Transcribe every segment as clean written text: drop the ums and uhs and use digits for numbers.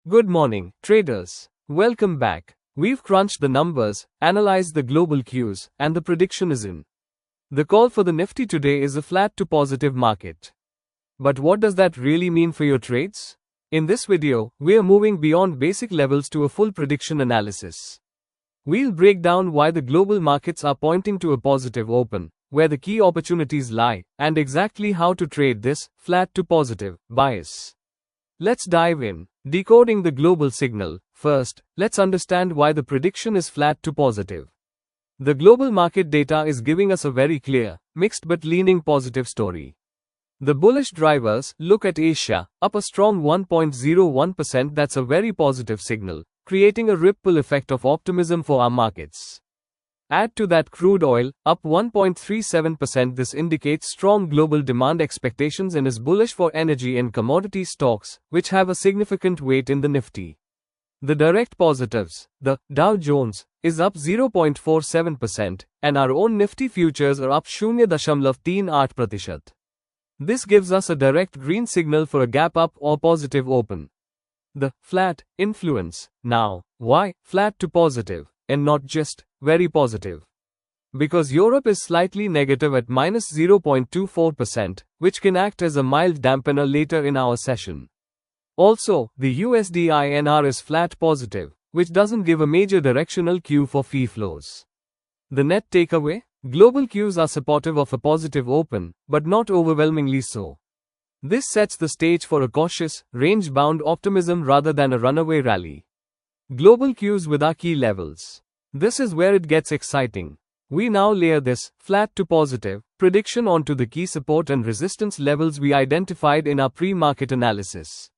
Good morning, traders. Welcome back. We've crunched the numbers, analyzed the global cues, and the prediction is in. The call for the Nifty today is a flat to positive market. But what does that really mean for your trades? In this video, we're moving beyond basic levels to a full prediction analysis. We'll break down why the global markets are pointing to a positive open, where the key opportunities lie, and exactly how to trade this flat to positive bias. Let's dive in. Decoding the global signal. First, let's understand why the prediction is flat to positive. The global market data is giving us a very clear, mixed but leaning positive story. The bullish drivers, look at Asia, up a strong 1.01%. That's a very positive signal, creating a ripple effect of optimism for our markets. Add to that crude oil, up 1.37%. This indicates strong global demand expectations and is bullish for energy and commodity stocks, which have a significant weight in the Nifty. The direct positives, the Dow Jones, is up 0.47%, and our own Nifty futures are up 0.38%. This gives us a direct green signal for a gap up or positive open. The flat influence. Now, why flat to positive, and not just very positive? Because Europe is slightly negative at minus 0.24%, which can act as a mild dampener later in our session. Also, the USD INR is flat positive, which doesn't give a major directional cue for fee flows. The net takeaway? Global cues are supportive of a positive open, but not overwhelmingly so. This sets the stage for a cautious, range-bound optimism rather than a runaway rally. Global cues with our key levels. This is where it gets exciting. We now layer this flat to positive prediction onto the key support and resistance levels we identified in our pre-market analysis.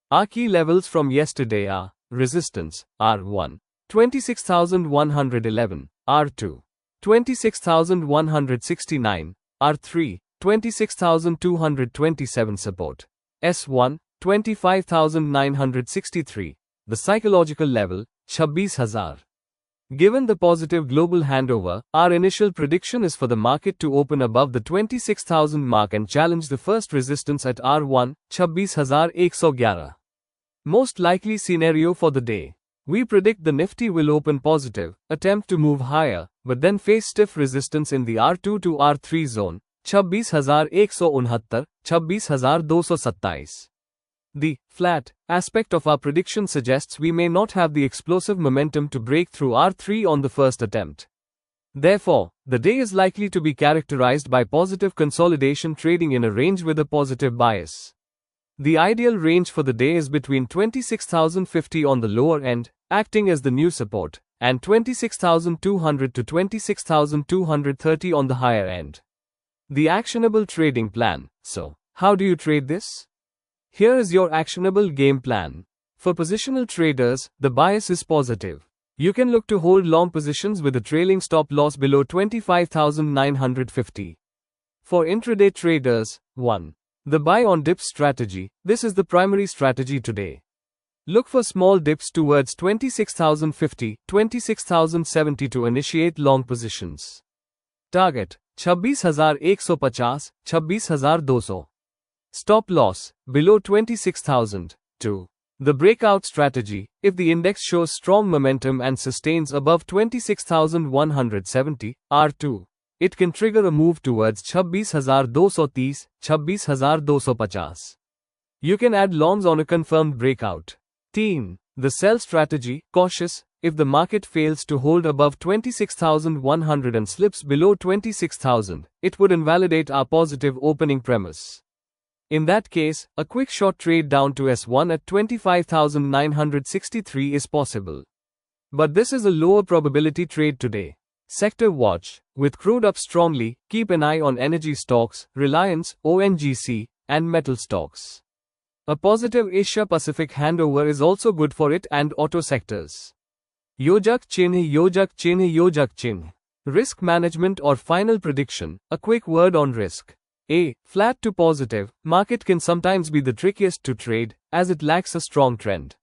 Our key levels from yesterday are resistance, R1, 26,111, R2, 26,169, R3, 26,227 support, S1, 25,963, the psychological level, 26,000. Given the positive global handover, our initial prediction is for the market to open above the 26,000 mark and challenge the first resistance at R1, 26,111. Most likely scenario for the day. We predict the Nifty will open positive, attempt to move higher, but then face stiff resistance in the R2 to R3 zone, 26,169, 26,227. The flat aspect of our prediction suggests we may not have the explosive momentum to break through R3 on the first attempt. Therefore, the day is likely to be characterized by positive consolidation trading in a range with a positive bias. The ideal range for the day is between 26,050 on the lower end, acting as the new support, and 26,200 to 26,230 on the higher end. The actionable trading plan. So, how do you trade this? Here is your actionable game plan. For positional traders, the bias is positive. You can look to hold long positions with a trailing stop loss below 25,950. For intraday traders, 1. The buy on dips strategy. This is the primary strategy today. Look for small dips towards 26,050, 26,070 to initiate long positions. Target, 26,150, 26,200. Stop loss, below 26,000. 2. The breakout strategy. If the index shows strong momentum and sustains above 26,170, R2, it can trigger a move towards 26,230, 26,250. You can add longs on a confirmed breakout. Team. The sell strategy. Cautious. If the market fails to hold above 26,100 and slips below 26,000, it would invalidate our positive opening premise. In that case, a quick short trade down to S1 at 25,963 is possible. But this is a lower probability trade today. Sector watch. With crude up strongly, keep an eye on energy stocks, Reliance, ONGC, and metal stocks. A positive Asia-Pacific handover is also good for it and auto sectors. Yojak Chin. Risk management or final prediction. A quick word on risk. A flat to positive market can sometimes be the trickiest to trade, as it lacks a strong trend.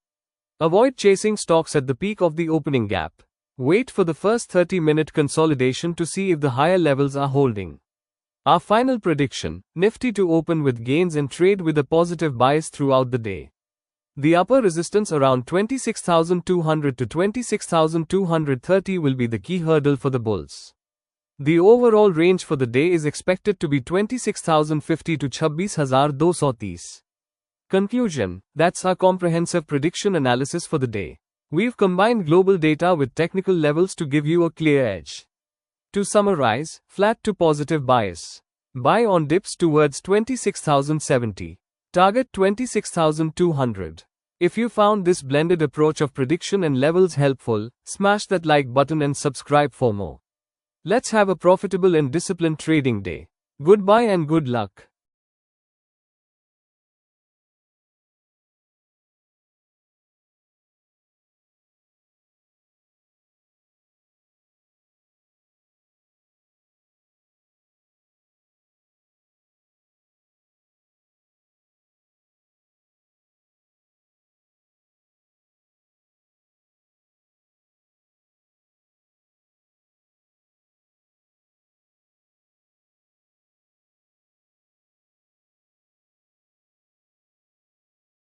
Avoid chasing stocks at the peak of the opening gap. Wait for the first 30-minute consolidation to see if the higher levels are holding. Our final prediction, Nifty to open with gains and trade with a positive bias throughout the day. The upper resistance around 26,200 to 26,230 will be the key hurdle for the bulls. The overall range for the day is expected to be 26,050 to 26,230. Conclusion: that's our comprehensive prediction analysis for the day. We've combined global data with technical levels to give you a clear edge. To summarize, flat to positive bias. Buy on dips towards 26,070. Target 26,200. If you found this blended approach of prediction and levels helpful, smash that like button and subscribe for more. Let's have a profitable and disciplined trading day. Goodbye and good luck.